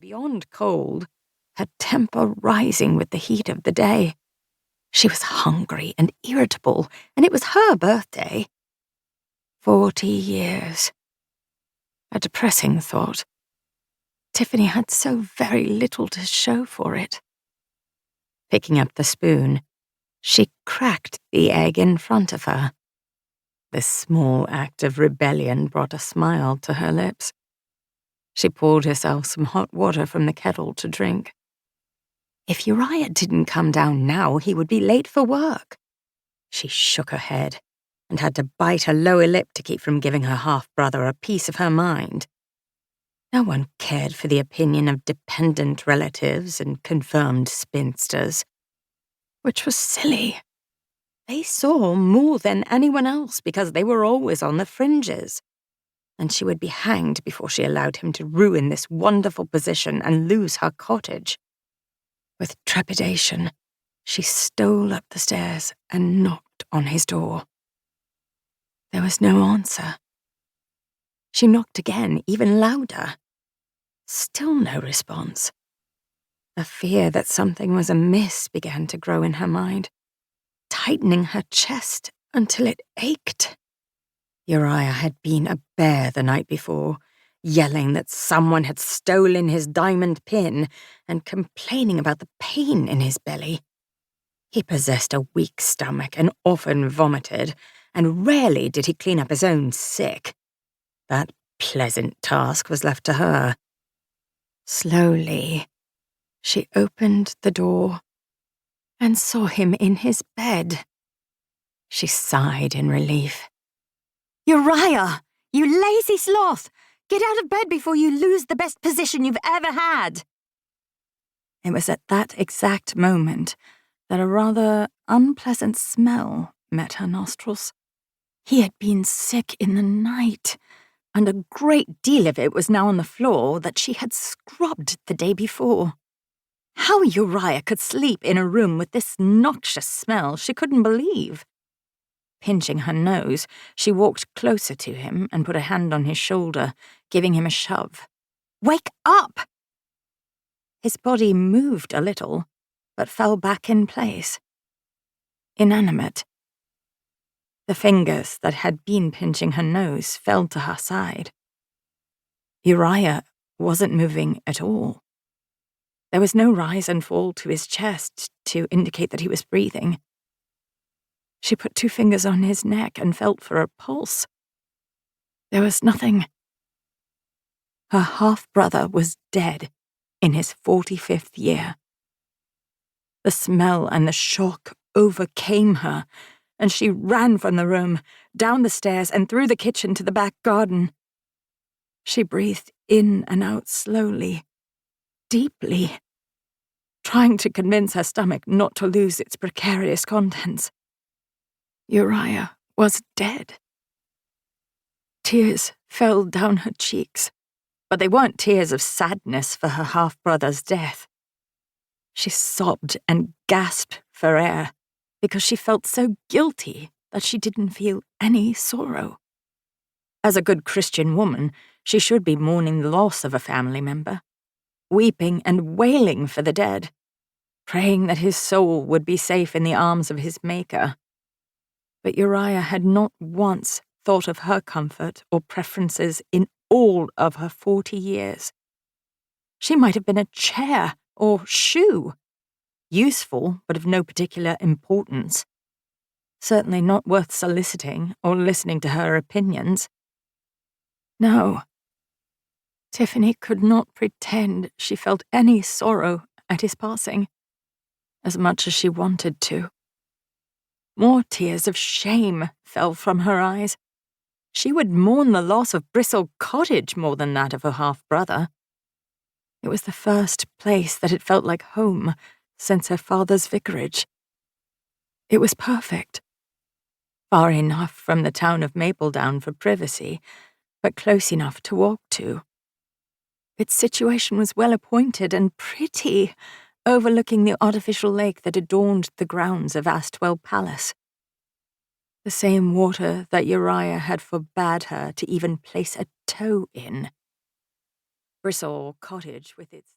beyond cold, her temper rising with the heat of the day. She was hungry and irritable, and it was her birthday. 40 years. A depressing thought. Tiffany had so very little to show for it. Picking up the spoon, she cracked the egg in front of her. This small act of rebellion brought a smile to her lips. She poured herself some hot water from the kettle to drink. If Uriah didn't come down now, he would be late for work. She shook her head and had to bite her lower lip to keep from giving her half-brother a piece of her mind. No one cared for the opinion of dependent relatives and confirmed spinsters, which was silly. They saw more than anyone else because they were always on the fringes, and she would be hanged before she allowed him to ruin this wonderful position and lose her cottage. With trepidation, she stole up the stairs and knocked on his door. There was no answer. She knocked again, even louder. Still no response. A fear that something was amiss began to grow in her mind, tightening her chest until it ached. Uriah had been a bear the night before, yelling that someone had stolen his diamond pin and complaining about the pain in his belly. He possessed a weak stomach and often vomited, and rarely did he clean up his own sick. That pleasant task was left to her. Slowly, she opened the door and saw him in his bed. She sighed in relief. "Uriah, you lazy sloth! Get out of bed before you lose the best position you've ever had!" It was at that exact moment that a rather unpleasant smell met her nostrils. He had been sick in the night, and a great deal of it was now on the floor that she had scrubbed the day before. How Uriah could sleep in a room with this noxious smell she couldn't believe. Pinching her nose, she walked closer to him and put a hand on his shoulder, giving him a shove. "Wake up!" His body moved a little, but fell back in place. Inanimate. The fingers that had been pinching her nose fell to her side. Uriah wasn't moving at all. There was no rise and fall to his chest to indicate that he was breathing. She put 2 fingers on his neck and felt for a pulse. There was nothing. Her half-brother was dead in his 45th year. The smell and the shock overcame her, and she ran from the room, down the stairs, and through the kitchen to the back garden. She breathed in and out slowly, deeply, trying to convince her stomach not to lose its precarious contents. Uriah was dead. Tears fell down her cheeks, but they weren't tears of sadness for her half-brother's death. She sobbed and gasped for air because she felt so guilty that she didn't feel any sorrow. As a good Christian woman, she should be mourning the loss of a family member, weeping and wailing for the dead, praying that his soul would be safe in the arms of his Maker. But Uriah had not once thought of her comfort or preferences in all of her 40 years. She might have been a chair or shoe, useful but of no particular importance. Certainly not worth soliciting or listening to her opinions. No. Tiffany could not pretend she felt any sorrow at his passing, as much as she wanted to. More tears of shame fell from her eyes. She would mourn the loss of Bristle Cottage more than that of her half-brother. It was the first place that had felt like home since her father's vicarage. It was perfect. Far enough from the town of Mapledown for privacy, but close enough to walk to. Its situation was well appointed and pretty, overlooking the artificial lake that adorned the grounds of Astwell Palace. The same water that Uriah had forbade her to even place a toe in. Bristle cottage with its